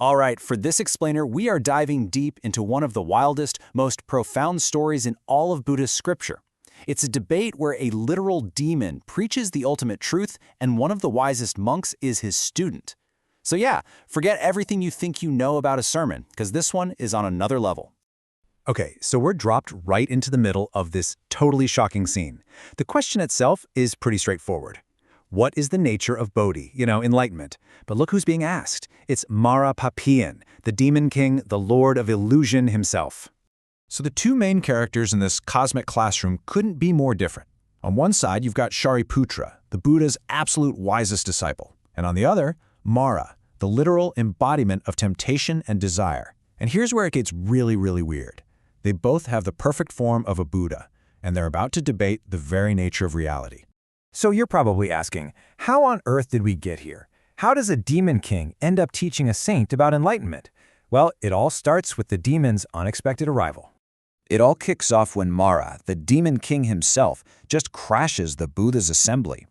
All right, for this explainer, we are diving deep into one of the wildest, most profound stories in all of Buddhist scripture. It's a debate where a literal demon preaches the ultimate truth, and one of the wisest monks is his student. So yeah, forget everything you think you know about a sermon, because this one is on another level. Okay, so we're dropped right into the middle of this totally shocking scene. The question itself is pretty straightforward. What is the nature of Bodhi, enlightenment? But look who's being asked. It's Mara Papian, the demon king, the lord of illusion himself. So the two main characters in this cosmic classroom couldn't be more different. On one side, you've got Shariputra, the Buddha's absolute wisest disciple. And on the other, Mara, the literal embodiment of temptation and desire. And here's where it gets really, really weird. They both have the perfect form of a Buddha, and they're about to debate the very nature of reality. So you're probably asking, how on earth did we get here? How does a demon king end up teaching a saint about enlightenment? Well, it all starts with the demon's unexpected arrival. It all kicks off when Mara, the demon king himself, just crashes the Buddha's assembly.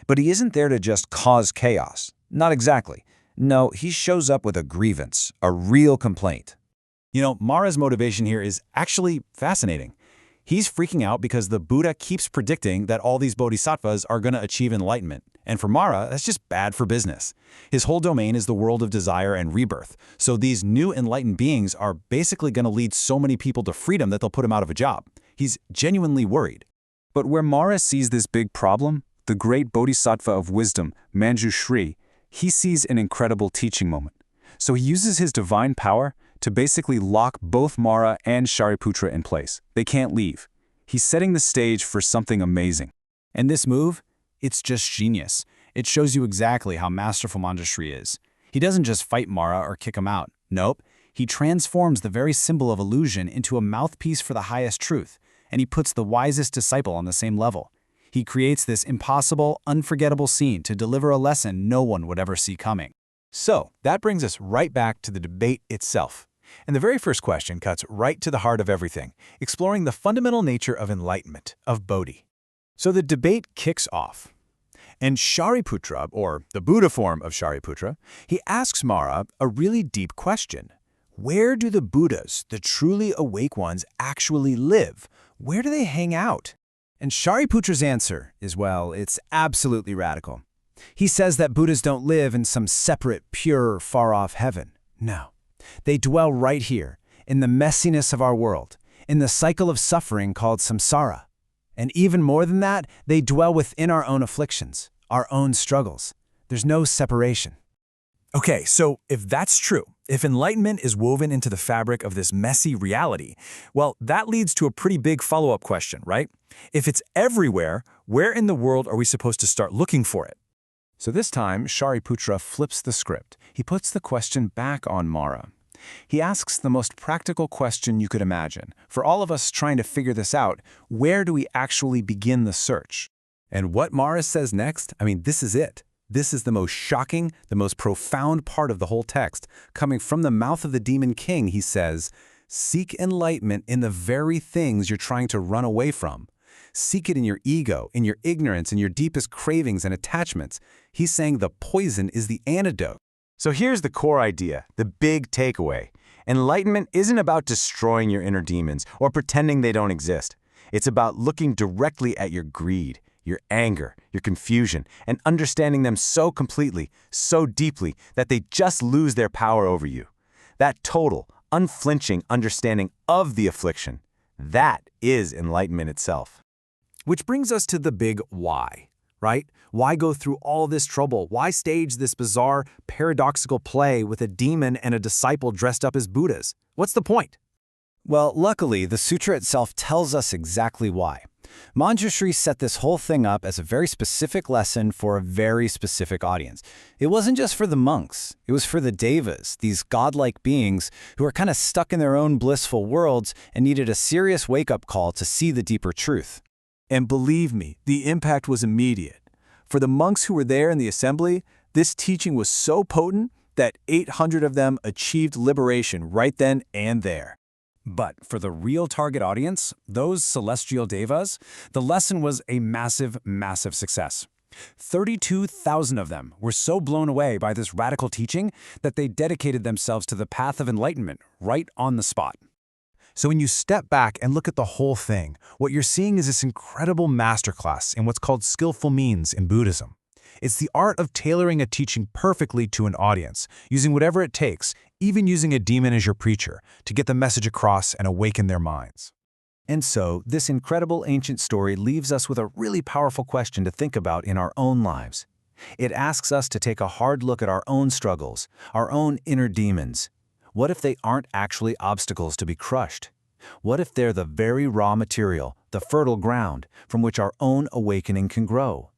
But he isn't there to just cause chaos. Not exactly. No, he shows up with a grievance, a real complaint. Mara's motivation here is actually fascinating. He's freaking out because the Buddha keeps predicting that all these bodhisattvas are going to achieve enlightenment. And for Mara, that's just bad for business. His whole domain is the world of desire and rebirth. So these new enlightened beings are basically going to lead so many people to freedom that they'll put him out of a job. He's genuinely worried. But where Mara sees this big problem, the great bodhisattva of wisdom, Manjushri, he sees an incredible teaching moment. So he uses his divine power to basically lock both Mara and Shariputra in place. They can't leave. He's setting the stage for something amazing. And this move, it's just genius. It shows you exactly how masterful Manjushri is. He doesn't just fight Mara or kick him out. Nope. He transforms the very symbol of illusion into a mouthpiece for the highest truth, and he puts the wisest disciple on the same level. He creates this impossible, unforgettable scene to deliver a lesson no one would ever see coming. So that brings us right back to the debate itself. And the very first question cuts right to the heart of everything, exploring the fundamental nature of enlightenment, of Bodhi. So the debate kicks off. And Shariputra, or the Buddha form of Shariputra, he asks Mara a really deep question. Where do the Buddhas, the truly awake ones, actually live? Where do they hang out? And Shariputra's answer is, well, it's absolutely radical. He says that Buddhas don't live in some separate, pure, far-off heaven. No. They dwell right here, in the messiness of our world, in the cycle of suffering called samsara. And even more than that, they dwell within our own afflictions, our own struggles. There's no separation. Okay, so if that's true, if enlightenment is woven into the fabric of this messy reality, well, that leads to a pretty big follow-up question, right? If it's everywhere, where in the world are we supposed to start looking for it? So this time, Shariputra flips the script. He puts the question back on Mara. He asks the most practical question you could imagine. For all of us trying to figure this out, where do we actually begin the search? And what Mara says next, this is it. This is the most shocking, the most profound part of the whole text. Coming from the mouth of the demon king, he says, seek enlightenment in the very things you're trying to run away from. Seek it in your ego, in your ignorance, in your deepest cravings and attachments. He's saying the poison is the antidote. So here's the core idea, the big takeaway. Enlightenment isn't about destroying your inner demons or pretending they don't exist. It's about looking directly at your greed, your anger, your confusion, and understanding them so completely, so deeply, that they just lose their power over you. That total, unflinching understanding of the affliction, that is enlightenment itself. Which brings us to the big why, right? Why go through all this trouble? Why stage this bizarre, paradoxical play with a demon and a disciple dressed up as Buddhas? What's the point? Well, luckily, the sutra itself tells us exactly why. Manjushri set this whole thing up as a very specific lesson for a very specific audience. It wasn't just for the monks. It was for the devas, these godlike beings who were kind of stuck in their own blissful worlds and needed a serious wake-up call to see the deeper truth. And believe me, the impact was immediate. For the monks who were there in the assembly, this teaching was so potent that 800 of them achieved liberation right then and there. But for the real target audience, those celestial devas, the lesson was a massive, massive success. 32,000 of them were so blown away by this radical teaching that they dedicated themselves to the path of enlightenment right on the spot. So when you step back and look at the whole thing, what you're seeing is this incredible masterclass in what's called skillful means in Buddhism. It's the art of tailoring a teaching perfectly to an audience, using whatever it takes, even using a demon as your preacher, to get the message across and awaken their minds. And so, this incredible ancient story leaves us with a really powerful question to think about in our own lives. It asks us to take a hard look at our own struggles, our own inner demons. What if they aren't actually obstacles to be crushed? What if they're the very raw material, the fertile ground, from which our own awakening can grow?